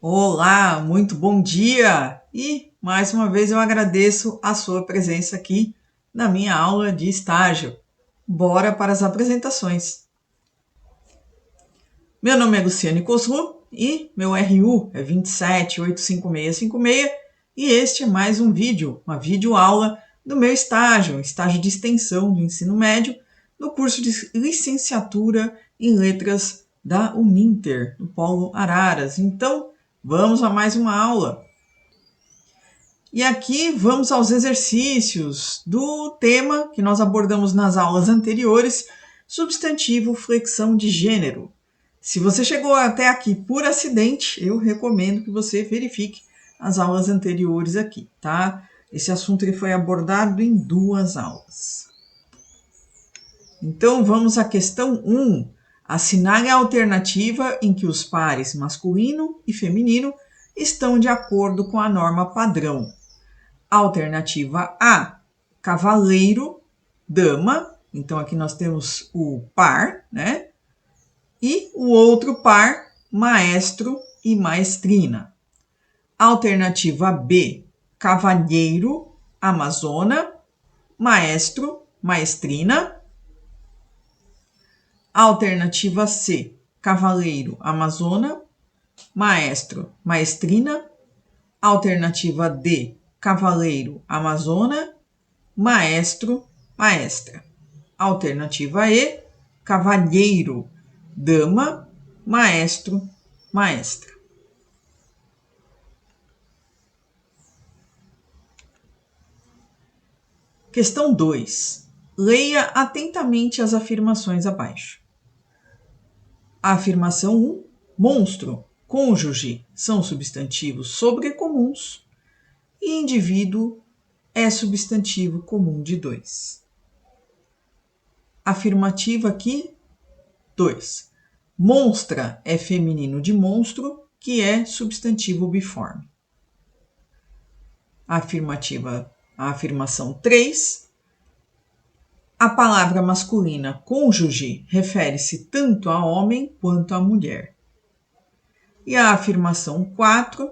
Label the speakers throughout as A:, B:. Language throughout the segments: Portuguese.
A: Olá, muito bom dia! E mais uma vez eu agradeço a sua presença aqui na minha aula de estágio. Bora para as apresentações. Meu nome é Luciane Cosru e meu RU é 2785656 e este é mais um vídeo, uma videoaula do meu estágio de extensão do ensino médio no curso de licenciatura em letras da Uninter, do Polo Araras. Então, vamos a mais uma aula. E aqui vamos aos exercícios do tema que nós abordamos nas aulas anteriores, substantivo flexão de gênero. Se você chegou até aqui por acidente, eu recomendo que você verifique as aulas anteriores aqui, tá? Esse assunto ele foi abordado em 2 aulas. Então vamos à questão 1. Assinale a alternativa em que os pares masculino e feminino estão de acordo com a norma padrão. Alternativa A, cavaleiro, dama. Então aqui nós temos o par, né? E o outro par, maestro e maestrina. Alternativa B, cavalheiro, amazona, maestro, maestrina. Alternativa C, cavaleiro, amazona, maestro, maestrina. Alternativa D, cavaleiro, amazona, maestro, maestra. Alternativa E, cavalheiro, dama, maestro, maestra. Questão 2. Leia atentamente as afirmações abaixo. A afirmação 1. Monstro, cônjuge são substantivos sobrecomuns e indivíduo é substantivo comum de 2. Afirmativa aqui, 2. Monstra é feminino de monstro, que é substantivo biforme. A afirmação 3. A palavra masculina cônjuge refere-se tanto a homem quanto a mulher. E a afirmação 4.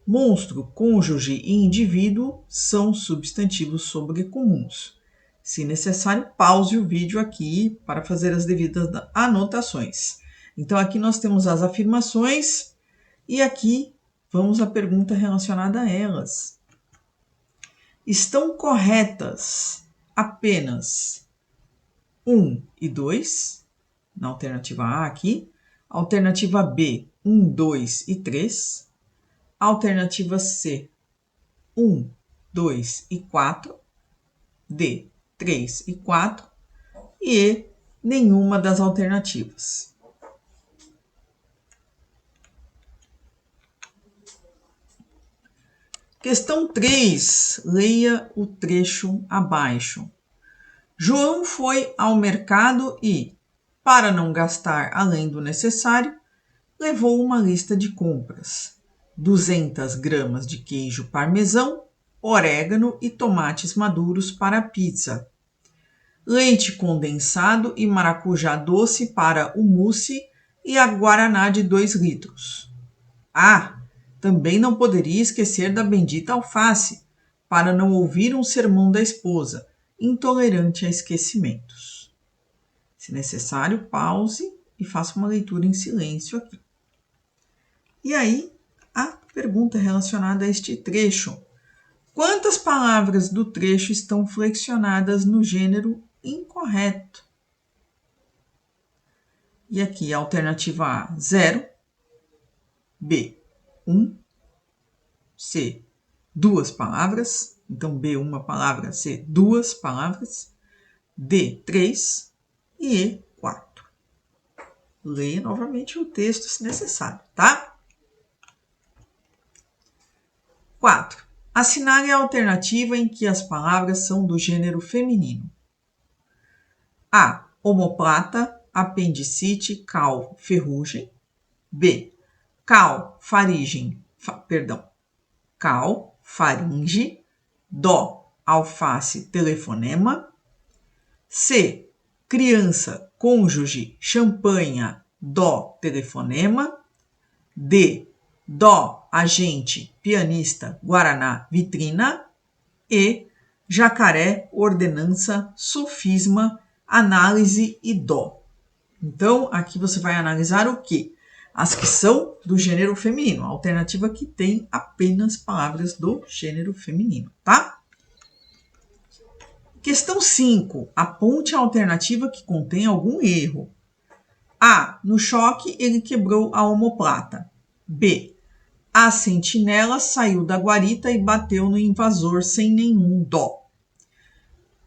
A: Monstro, cônjuge e indivíduo são substantivos sobrecomuns. Se necessário, pause o vídeo aqui para fazer as devidas anotações. Então, aqui nós temos as afirmações e aqui vamos à pergunta relacionada a elas. Estão corretas apenas 1 e 2, na alternativa A aqui. Alternativa B, 1, 2 e 3. Alternativa C, 1, 2 e 4. D, 3 e 4. E E, nenhuma das alternativas. Questão 3. Leia o trecho abaixo. João foi ao mercado e, para não gastar além do necessário, levou uma lista de compras. 200 gramas de queijo parmesão, orégano e tomates maduros para a pizza. Leite condensado e maracujá doce para o mousse e a guaraná de 2 litros. Também não poderia esquecer da bendita alface, para não ouvir um sermão da esposa, intolerante a esquecimentos. Se necessário, pause e faça uma leitura em silêncio aqui. E aí, a pergunta relacionada a este trecho. Quantas palavras do trecho estão flexionadas no gênero incorreto? E aqui, a alternativa A, 0. B, 1. C, 2 palavras. Então, B, uma palavra. C, 2 palavras. D, 3. E E, 4. Leia novamente o texto se necessário, tá? 4. Assinale a alternativa em que as palavras são do gênero feminino. A, omoplata, apendicite, cal, ferrugem. B, cal, faringe, dó, alface, telefonema. C, criança, cônjuge, champanha, dó, telefonema. D, dó, agente, pianista, guaraná, vitrina. E jacaré, ordenança, sofisma, análise e dó. Então, aqui você vai analisar o quê? As que são do gênero feminino. A alternativa que tem apenas palavras do gênero feminino, tá? Questão 5. Aponte a alternativa que contém algum erro. A. No choque, ele quebrou a omoplata. B. A sentinela saiu da guarita e bateu no invasor sem nenhum dó.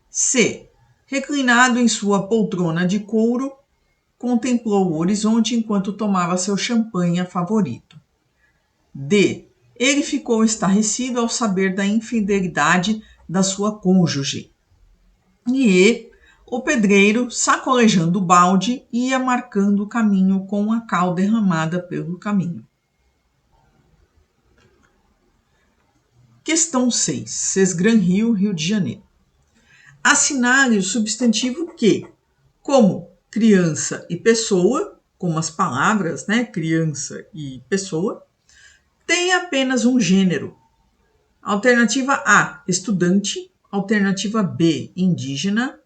A: C. Reclinado em sua poltrona de couro, contemplou o horizonte enquanto tomava seu champanhe favorito. D. Ele ficou estarrecido ao saber da infidelidade da sua cônjuge. E. O pedreiro, sacolejando o balde, ia marcando o caminho com a cal derramada pelo caminho. Questão 6. Sesgran Rio, Rio de Janeiro. Assinale o substantivo que, como criança e pessoa, como as palavras, né, criança e pessoa, tem apenas um gênero. Alternativa A, estudante. Alternativa B, indígena.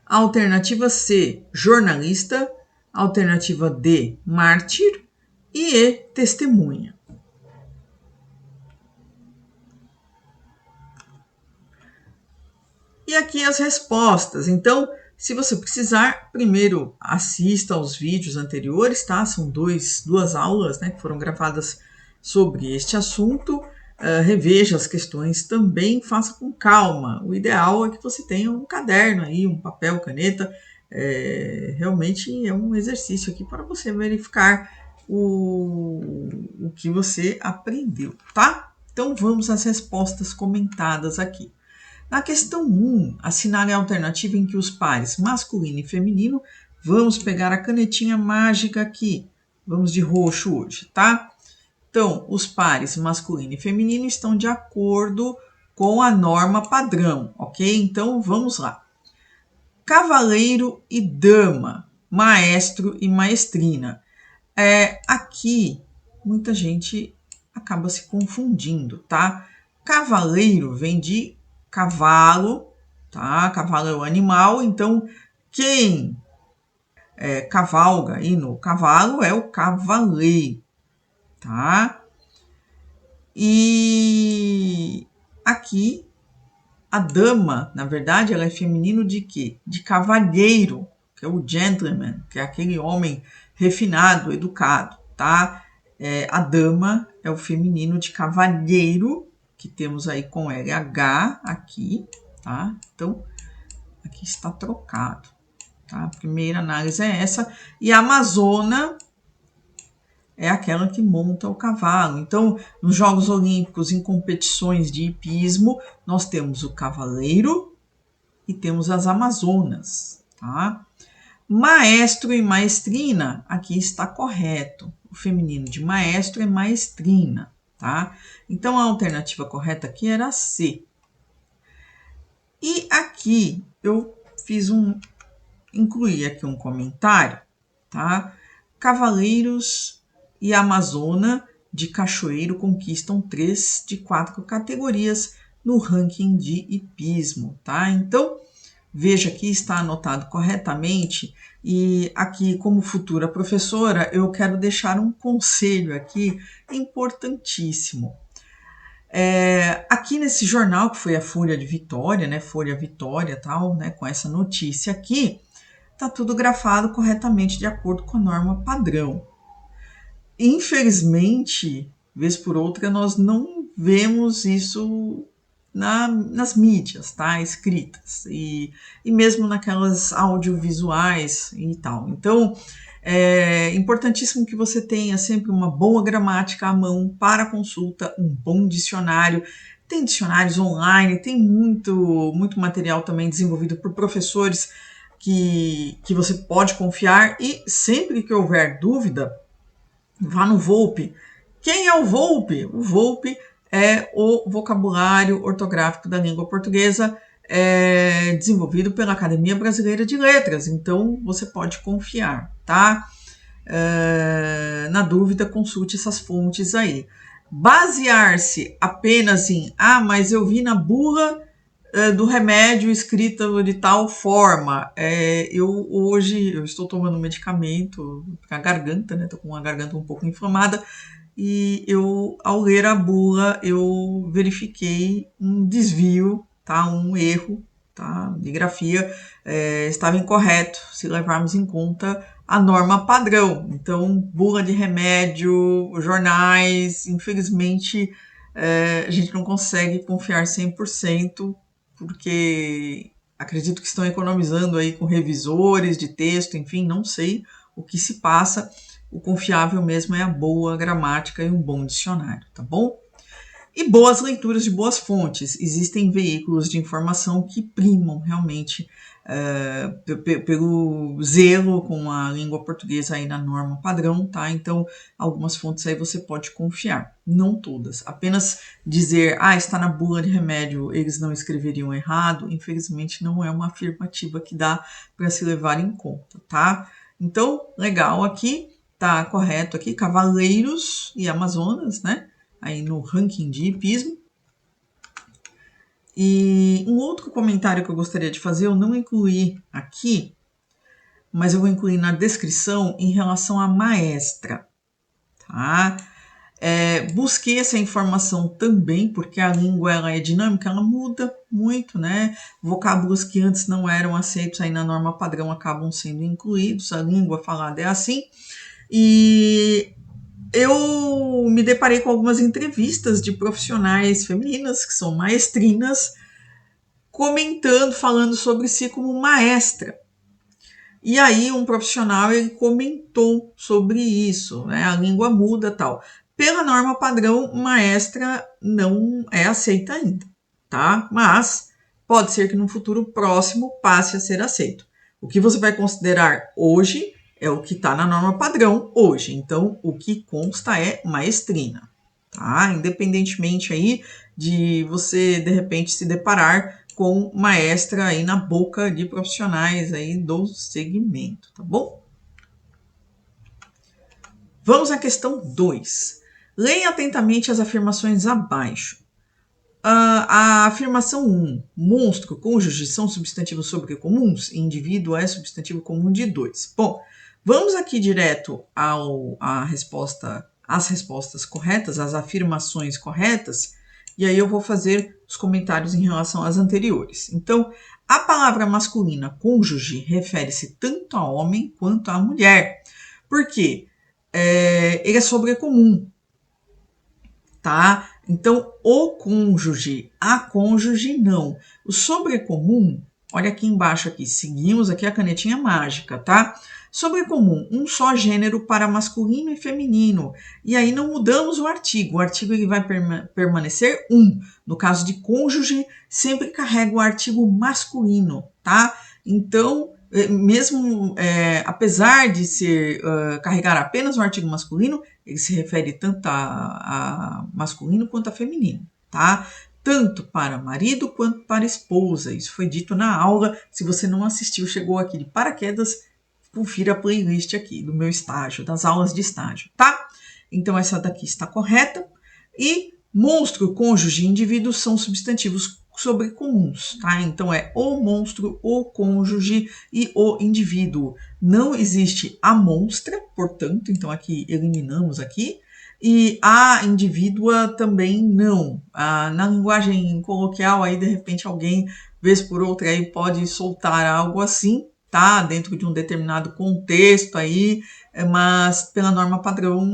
A: Alternativa C, jornalista. Alternativa D, mártir. E E, testemunha. E aqui as respostas. Então, se você precisar, primeiro assista aos vídeos anteriores, tá? São duas aulas, né, que foram gravadas sobre este assunto. Reveja as questões também, faça com calma. O ideal é que você tenha um caderno aí, um papel, caneta. Realmente é um exercício aqui para você verificar o que você aprendeu, tá? Então vamos às respostas comentadas aqui. Na questão 1, assinale a alternativa em que os pares masculino e feminino, vamos pegar a canetinha mágica aqui, vamos de roxo hoje, tá? Então, os pares masculino e feminino estão de acordo com a norma padrão, ok? Então, vamos lá. Cavaleiro e dama, maestro e maestrina. Aqui, muita gente acaba se confundindo, tá? Cavaleiro vem de cavalo, tá? Cavalo é o animal, então quem cavalga aí no cavalo é o cavaleiro, tá? E aqui a dama, na verdade, ela é feminino de quê? De cavalheiro, que é o gentleman, que é aquele homem refinado, educado, tá? A dama é o feminino de cavalheiro, que temos aí com LH aqui, tá? Então, aqui está trocado, tá? A primeira análise é essa. E a amazona é aquela que monta o cavalo. Então, nos Jogos Olímpicos, em competições de hipismo, nós temos o cavaleiro e temos as amazonas, tá? Maestro e maestrina, aqui está correto. O feminino de maestro é maestrina, tá? Então, a alternativa correta aqui era C. E aqui eu incluí aqui um comentário, tá? Cavaleiros e amazona de cachoeiro conquistam 3 de 4 categorias no ranking de hipismo, tá? Então, veja que está anotado corretamente e aqui, como futura professora, eu quero deixar um conselho aqui importantíssimo. Aqui nesse jornal, que foi a Folha de Vitória, né, Folha Vitória, tal, né, com essa notícia aqui, tá tudo grafado corretamente de acordo com a norma padrão. Infelizmente, vez por outra, nós não vemos isso nas mídias, tá? Escritas e mesmo naquelas audiovisuais e tal. Então, é importantíssimo que você tenha sempre uma boa gramática à mão para consulta, um bom dicionário. Tem dicionários online, tem muito material também desenvolvido por professores que você pode confiar e sempre que houver dúvida, vá no Volpe. Quem é o Volpe? O Volpe é o vocabulário ortográfico da língua portuguesa desenvolvido pela Academia Brasileira de Letras. Então, você pode confiar, tá? Na dúvida, consulte essas fontes aí. Basear-se apenas em, mas eu vi na bula do remédio escrita de tal forma. Hoje eu estou tomando um medicamento para a garganta, né? Estou com a garganta um pouco inflamada, e ao ler a bula, eu verifiquei um desvio, tá? Um erro, tá? De grafia, estava incorreto se levarmos em conta a norma padrão. Então, bula de remédio, jornais, infelizmente, a gente não consegue confiar 100%, porque acredito que estão economizando aí com revisores de texto, enfim, não sei o que se passa. O confiável mesmo é a boa gramática e um bom dicionário, tá bom? E boas leituras de boas fontes. Existem veículos de informação que primam realmente pelo zelo com a língua portuguesa aí na norma padrão, tá? Então, algumas fontes aí você pode confiar, não todas. Apenas dizer, está na bula de remédio, eles não escreveriam errado, infelizmente não é uma afirmativa que dá para se levar em conta, tá? Então, legal aqui, tá correto aqui, Cavaleiros e Amazonas, né? Aí no ranking de hipismo. E um outro comentário que eu gostaria de fazer, eu não incluí aqui, mas eu vou incluir na descrição em relação à maestra, tá? Busquei essa informação também, porque a língua ela é dinâmica, ela muda muito, né? Vocábulos que antes não eram aceitos aí na norma padrão acabam sendo incluídos, a língua falada é assim. E eu me deparei com algumas entrevistas de profissionais femininas, que são maestrinas, falando sobre si como maestra. E aí um profissional ele comentou sobre isso, né? A língua muda tal. Pela norma padrão, maestra não é aceita ainda, tá? Mas pode ser que no futuro próximo passe a ser aceito. O que você vai considerar hoje é o que está na norma padrão hoje. Então, o que consta é maestrina, tá? Independentemente aí de você, de repente, se deparar com maestra aí na boca de profissionais aí do segmento, tá bom? Vamos à questão 2. Leia atentamente as afirmações abaixo. A afirmação 1, monstro, cônjuge são substantivos sobrecomuns, indivíduo é substantivo comum de 2. Bom, vamos aqui direto às respostas corretas, às afirmações corretas, e aí eu vou fazer os comentários em relação às anteriores. Então, a palavra masculina cônjuge refere-se tanto a homem quanto a mulher. Por quê? Ele é sobrecomum, tá? Então, o cônjuge, a cônjuge não. O sobrecomum, olha aqui embaixo aqui, seguimos aqui a canetinha mágica, tá? Sobrecomum, um só gênero para masculino e feminino. E aí não mudamos o artigo ele vai permanecer um. No caso de cônjuge, sempre carrega o artigo masculino, tá? Então, mesmo apesar de carregar apenas o artigo masculino, ele se refere tanto a masculino quanto a feminino, tá? Tanto para marido quanto para esposa. Isso foi dito na aula. Se você não assistiu, chegou aqui de paraquedas, confira a playlist aqui do meu estágio, das aulas de estágio, tá? Então, essa daqui está correta. E monstro, cônjuge e indivíduo são substantivos sobrecomuns, tá? Então, é o monstro, o cônjuge e o indivíduo. Não existe a monstra, portanto, então aqui eliminamos aqui. E a indivídua também não. Na linguagem coloquial, aí de repente alguém, vez por outra, aí pode soltar algo assim, tá? Dentro de um determinado contexto aí, mas pela norma padrão,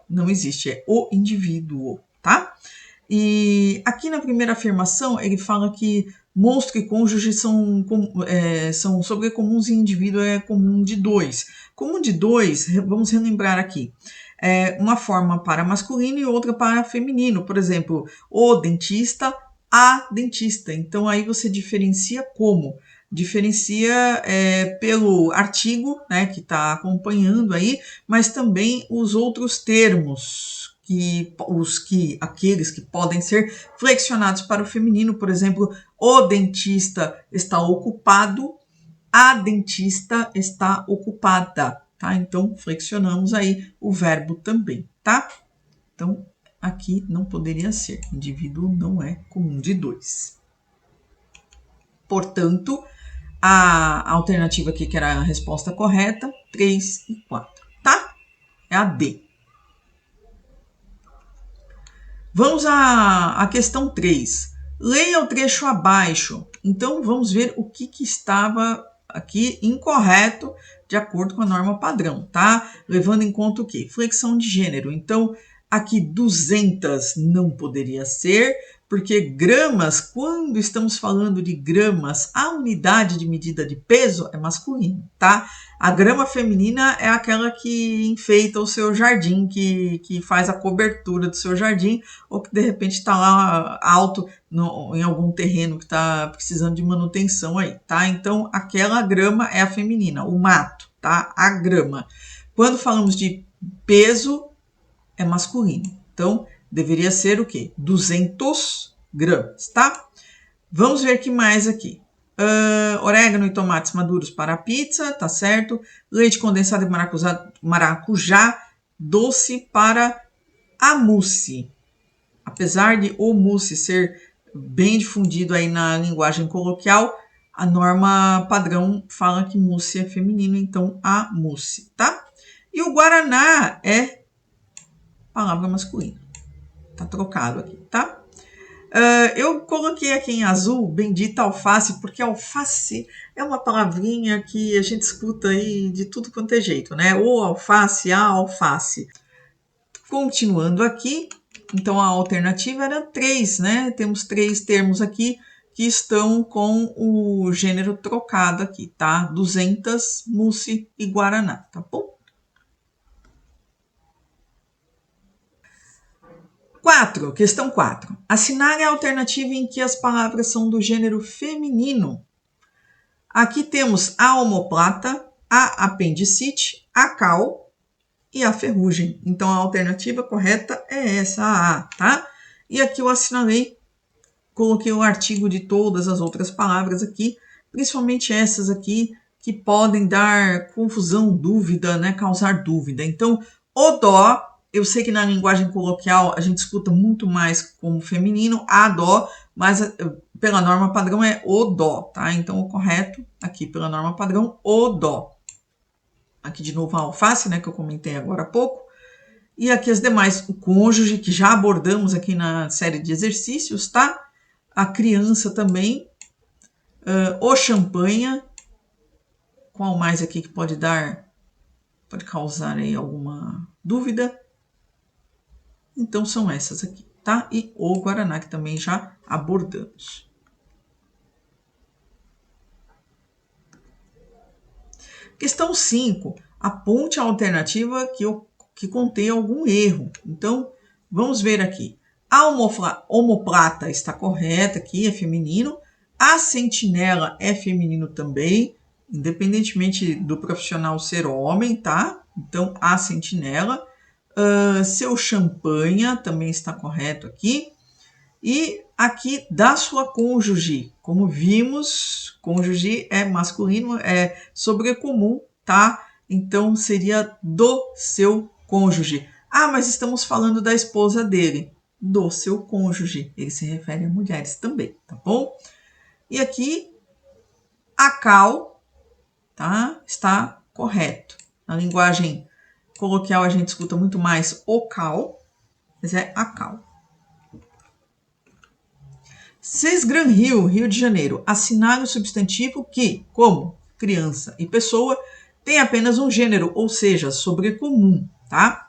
A: não existe. É o indivíduo, tá? E aqui na primeira afirmação, ele fala que monstro e cônjuge são sobrecomuns e indivíduo é comum de 2. Comum de 2, vamos relembrar aqui, uma forma para masculino e outra para feminino. Por exemplo, o dentista, a dentista. Então, aí você diferencia como? Diferencia pelo artigo, né, que está acompanhando aí, mas também os outros termos, aqueles que podem ser flexionados para o feminino. Por exemplo, o dentista está ocupado, a dentista está ocupada, tá? Então, flexionamos aí o verbo também, tá? Então, aqui não poderia ser. Indivíduo não é comum de 2. Portanto, a alternativa aqui, que era a resposta correta, 3 e 4, tá? É a D. Vamos à questão 3. Leia o trecho abaixo. Então, vamos ver o que estava aqui incorreto de acordo com a norma padrão, tá? Levando em conta o quê? Flexão de gênero. Então, aqui 200 não poderia ser, porque gramas, quando estamos falando de gramas, a unidade de medida de peso é masculino, tá? A grama feminina é aquela que enfeita o seu jardim, que faz a cobertura do seu jardim, ou que de repente está lá alto em algum terreno que está precisando de manutenção aí, tá? Então, aquela grama é a feminina, o mato, tá? A grama. Quando falamos de peso, é masculino. Então, deveria ser o quê? 200 gramas, tá? Vamos ver o que mais aqui. Orégano e tomates maduros para a pizza, tá certo? Leite condensado e maracujá doce para a mousse. Apesar de o mousse ser bem difundido aí na linguagem coloquial, a norma padrão fala que mousse é feminino, então a mousse, tá? E o guaraná é palavra masculina. Tá trocado aqui, tá? Eu coloquei aqui em azul bendita alface, porque alface é uma palavrinha que a gente escuta aí de tudo quanto é jeito, né? O alface, a alface. Continuando aqui, então a alternativa era 3, né? Temos 3 termos aqui que estão com o gênero trocado aqui, tá? 200, mousse e guaraná, tá bom? 4, questão 4. Assinale a alternativa em que as palavras são do gênero feminino. Aqui temos a omoplata, a apendicite, a cal e a ferrugem. Então, a alternativa correta é essa, a A, tá? E aqui eu assinalei, coloquei o artigo de todas as outras palavras aqui, principalmente essas aqui, que podem dar confusão, dúvida, né? Causar dúvida. Então, o dó, eu sei que na linguagem coloquial a gente escuta muito mais como feminino, a dó, mas pela norma padrão é o dó, tá? Então, o correto aqui pela norma padrão, o dó. Aqui de novo a alface, né, que eu comentei agora há pouco. E aqui as demais, o cônjuge, que já abordamos aqui na série de exercícios, tá? A criança também. O champanhe. Qual mais aqui que pode causar aí alguma dúvida? Então, são essas aqui, tá? E o guaraná, que também já abordamos. Questão 5. Aponte a alternativa que contém algum erro. Então, vamos ver aqui. A omoplata está correta aqui, é feminino. A sentinela é feminino também, independentemente do profissional ser homem, tá? Então, a sentinela. Seu champanhe também está correto aqui. E aqui da sua cônjuge, como vimos, cônjuge é masculino, é sobrecomum, tá? Então seria do seu cônjuge. Ah, mas estamos falando da esposa dele, do seu cônjuge. Ele se refere a mulheres também, tá bom? E aqui a cal, tá? Está correto. Na linguagem coloquial a gente escuta muito mais o cal, mas é a cal. 6 Gran Rio, Rio de Janeiro. Assinale o substantivo que, como criança e pessoa, tem apenas um gênero, ou seja, sobrecomum, tá?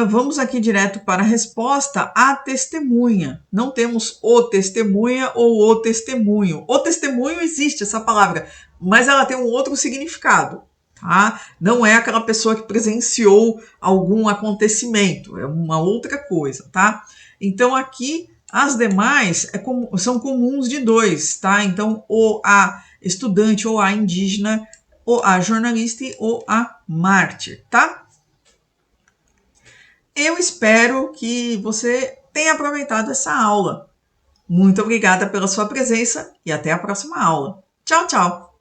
A: Vamos aqui direto para a resposta. A testemunha. Não temos o testemunha ou o testemunho. O testemunho existe, essa palavra, mas ela tem um outro significado, tá? Não é aquela pessoa que presenciou algum acontecimento, é uma outra coisa, tá? Então, aqui, as demais são comuns de 2, tá? Então, ou a estudante, ou a indígena, ou a jornalista ou a mártir, tá? Eu espero que você tenha aproveitado essa aula. Muito obrigada pela sua presença e até a próxima aula. Tchau, tchau!